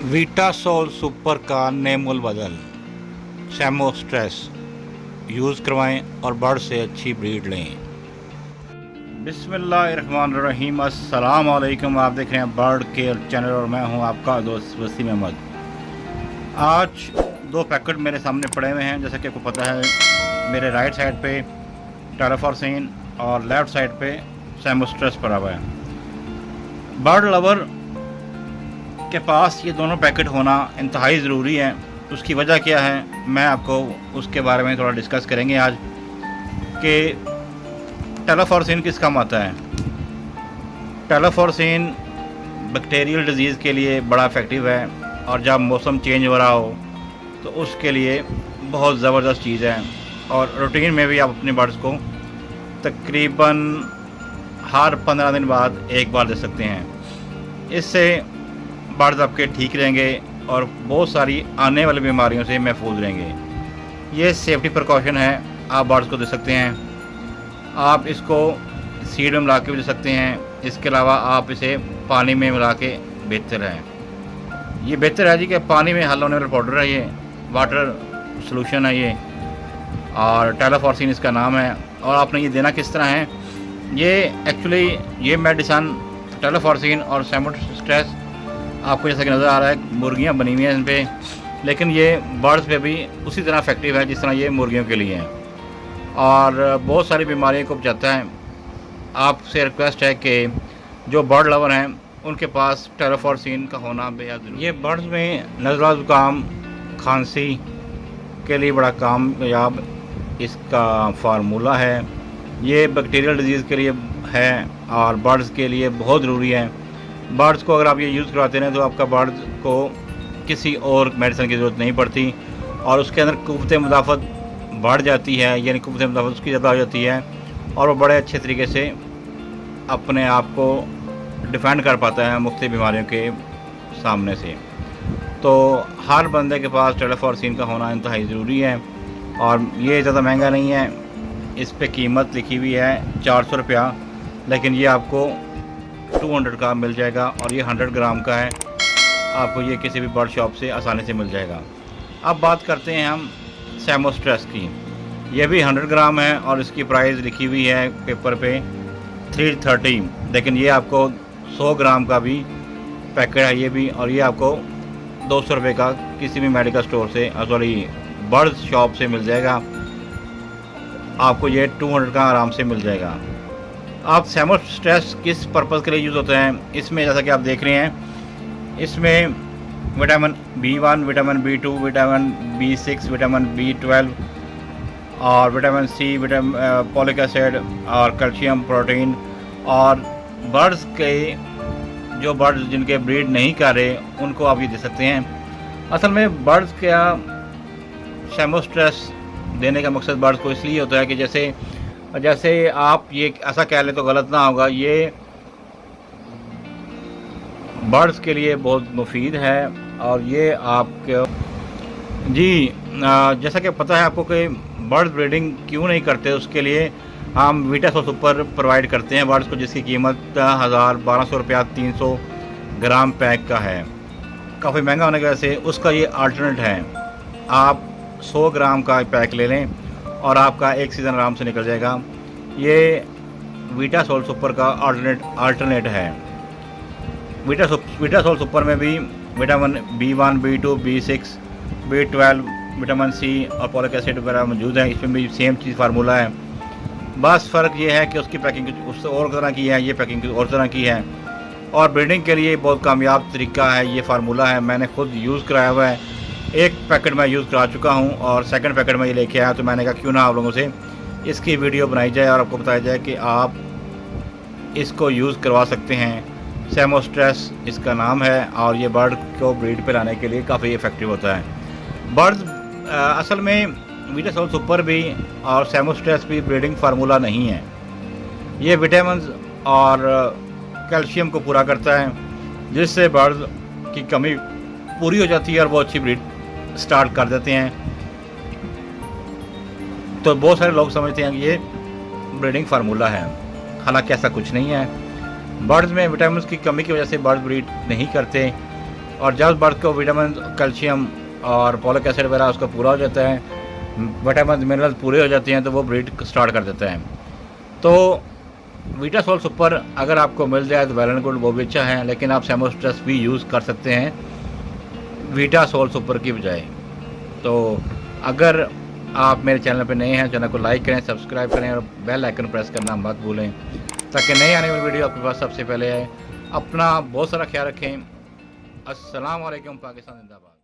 वीटासोल super का नेमुल बदल सेमोस्ट्रेस use करवाएं और बर्ड से अच्छी ब्रीड लें। बिस्मिल्लाहिर्रहमानिर्रहीम, अस्सलाम वालेकुम। आप देख रहे हैं बर्ड केयर चैनल और मैं हूं आपका दोस्त वसीम अहमद। आज दो पैकेट मेरे सामने पड़े हुए हैं। जैसा कि आपको पता है, मेरे राइट साइड पे टेराफॉर्सिन और लेफ़्ट साइड पे सेमोस्ट्रेस पड़ा हुआ है। बर्ड लवर के पास ये दोनों पैकेट होना इंतहाई ज़रूरी है। उसकी वजह क्या है, मैं आपको उसके बारे में थोड़ा डिस्कस करेंगे आज कि टेराफॉर्सिन किस काम आता है। टेराफॉर्सिन बैक्टीरियल डिजीज़ के लिए बड़ा इफ़ेक्टिव है और जब मौसम चेंज हो रहा हो तो उसके लिए बहुत ज़बरदस्त चीज़ है। और रूटीन में भी आप अपने बर्ड्स को तकरीबन हर 15 दिन बाद एक बार दे सकते हैं। इससे बर्ड्स आपके ठीक रहेंगे और बहुत सारी आने वाली बीमारियों से महफूज रहेंगे। ये सेफ्टी प्रिकॉशन है, आप बर्ड्स को दे सकते हैं। आप इसको सीड में मिला के भी दे सकते हैं। इसके अलावा आप इसे पानी में मिला के बेहतर है। ये बेहतर है जी कि पानी में हल होने वाला पाउडर है, ये वाटर सॉल्यूशन है ये, और टेराफॉर्सिन इसका नाम है। और आपने ये देना किस तरह है, ये एक्चुअली ये मेडिसन टेराफॉर्सिन और सेमोस्ट्रेस आपको जैसा कि नज़र आ रहा है मुर्गियाँ बनी हुई हैं इन पर, लेकिन ये बर्ड्स पे भी उसी तरह इफेक्टिव है जिस तरह ये मुर्गियों के लिए है और बहुत सारी बीमारियों को बचाता है। आपसे रिक्वेस्ट है कि जो बर्ड लवर हैं उनके पास टेराफॉर्सिन का होना बेहद ज़रूरी है। ये बर्ड्स में नज़ला ज़ुकाम खांसी के लिए बड़ा कामयाब इसका फार्मूला है। ये बैक्टीरियल डिजीज़ के लिए है और बर्ड्स के लिए बहुत ज़रूरी है। बर्ड्स को अगर आप ये यूज़ करवाते हैं तो आपका बर्ड्स को किसी और मेडिसिन की ज़रूरत नहीं पड़ती और उसके अंदर क़ुव्वत मुदाफ़त बढ़ जाती है, यानी क़ुव्वत मुदाफ़त उसकी ज़्यादा हो जाती है और वो बड़े अच्छे तरीके से अपने आप को डिफेंड कर पाता है मुख्तलिफ़ बीमारियों के सामने से। तो हर बंदे के पास टेराफॉर्सिन का होना इंतहाई ज़रूरी है और ये ज़्यादा महंगा नहीं है। इस पे कीमत लिखी हुई है 400 रुपया, लेकिन ये आपको 200 का मिल जाएगा और ये 100 ग्राम का है। आपको ये किसी भी बर्ड शॉप से आसानी से मिल जाएगा। अब बात करते हैं हम सेमोस्ट्रेस की। ये भी 100 ग्राम है और इसकी प्राइस लिखी हुई है पेपर पे 330, लेकिन ये आपको 100 ग्राम का भी पैकेट है ये भी, और ये आपको 200 रुपये का किसी भी मेडिकल स्टोर से सॉरी बर्ड शॉप से मिल जाएगा। आपको ये 200 का आराम से मिल जाएगा। आप सेमोस्ट्रेस किस पर्पज़ के लिए यूज़ होते हैं, इसमें जैसा कि आप देख रहे हैं, इसमें vitamin B1, vitamin B2, vitamin B6, vitamin B12 और vitamin C, vitamin folic acid और कैल्शियम, प्रोटीन। और बर्ड्स के जो बर्ड्स जिनके ब्रीड नहीं कर रहे उनको आप ये दे सकते हैं। असल में बर्ड्स का सेमोस्ट्रेस देने का मकसद बर्ड्स को इसलिए होता है कि जैसे आप ये ऐसा कह लें तो गलत ना होगा, ये बर्ड्स के लिए बहुत मुफीद है। और ये आपके जैसा कि पता है आपको कि बर्ड ब्रीडिंग क्यों नहीं करते, उसके लिए हम वीटासोल सुपर प्रोवाइड करते हैं बर्ड्स को, जिसकी कीमत 1200 रुपया 300 ग्राम पैक का है। काफ़ी महंगा होने की वजह से उसका ये अल्टरनेट है। आप 100 ग्राम का पैक ले लें और आपका एक सीज़न आराम से निकल जाएगा। ये वीटासोल सुपर का अल्टरनेट है। वीटासोल सुपर में भी vitamin B1, B2, B6, B12, vitamin C और फॉलिक एसिड वगैरह मौजूद है। इसमें भी सेम चीज़ फार्मूला है, बस फ़र्क ये है कि उसकी पैकिंग उससे और तरह की है, ये पैकिंग और तरह की है। और ब्रीडिंग के लिए बहुत कामयाब तरीका है, ये फार्मूला है। मैंने खुद यूज़ कराया हुआ है। एक पैकेट मैं यूज़ करा चुका हूँ और सेकंड पैकेट में ये लेके आया, तो मैंने कहा क्यों ना आप लोगों से इसकी वीडियो बनाई जाए और आपको बताया जाए कि आप इसको यूज़ करवा सकते हैं। सेमोस्ट्रेस इसका नाम है और ये बर्ड को ब्रीड पे लाने के लिए काफ़ी इफ़ेक्टिव होता है। बर्ड्स असल में वीटासोल सुपर भी और सेमोस्ट्रेस भी ब्रीडिंग फार्मूला नहीं है। ये विटामिन और कैल्शियम को पूरा करता है, जिससे बर्ड्स की कमी पूरी हो जाती है और वो अच्छी ब्रीड स्टार्ट कर देते हैं। तो बहुत सारे लोग समझते हैं कि ये ब्रीडिंग फार्मूला है, हालांकि ऐसा कुछ नहीं है। बर्ड्स में विटामिन की कमी की वजह से बर्ड ब्रीड नहीं करते और जब बर्ड्स को विटामिन, कैल्शियम और फॉलिक एसिड वगैरह उसका पूरा हो जाता है, विटामिन मिनरल पूरे हो जाते हैं, तो वो ब्रीड स्टार्ट कर देते हैं। तो वीटासोल सुपर अगर आपको मिल जाए तो वेल एंड गुड, वो भी अच्छा है, लेकिन आप सेमोस्ट्रेस भी यूज़ कर सकते हैं वीटासोल सुपर की बजाय। तो अगर आप मेरे चैनल पर नए हैं, चैनल को लाइक करें, सब्सक्राइब करें और बेल आइकन प्रेस करना मत भूलें, ताकि नई आने वाली वीडियो आपके पास सबसे पहले आए। अपना बहुत सारा ख्याल रखें। अस्सलाम वालेकुम। पाकिस्तान जिंदाबाद।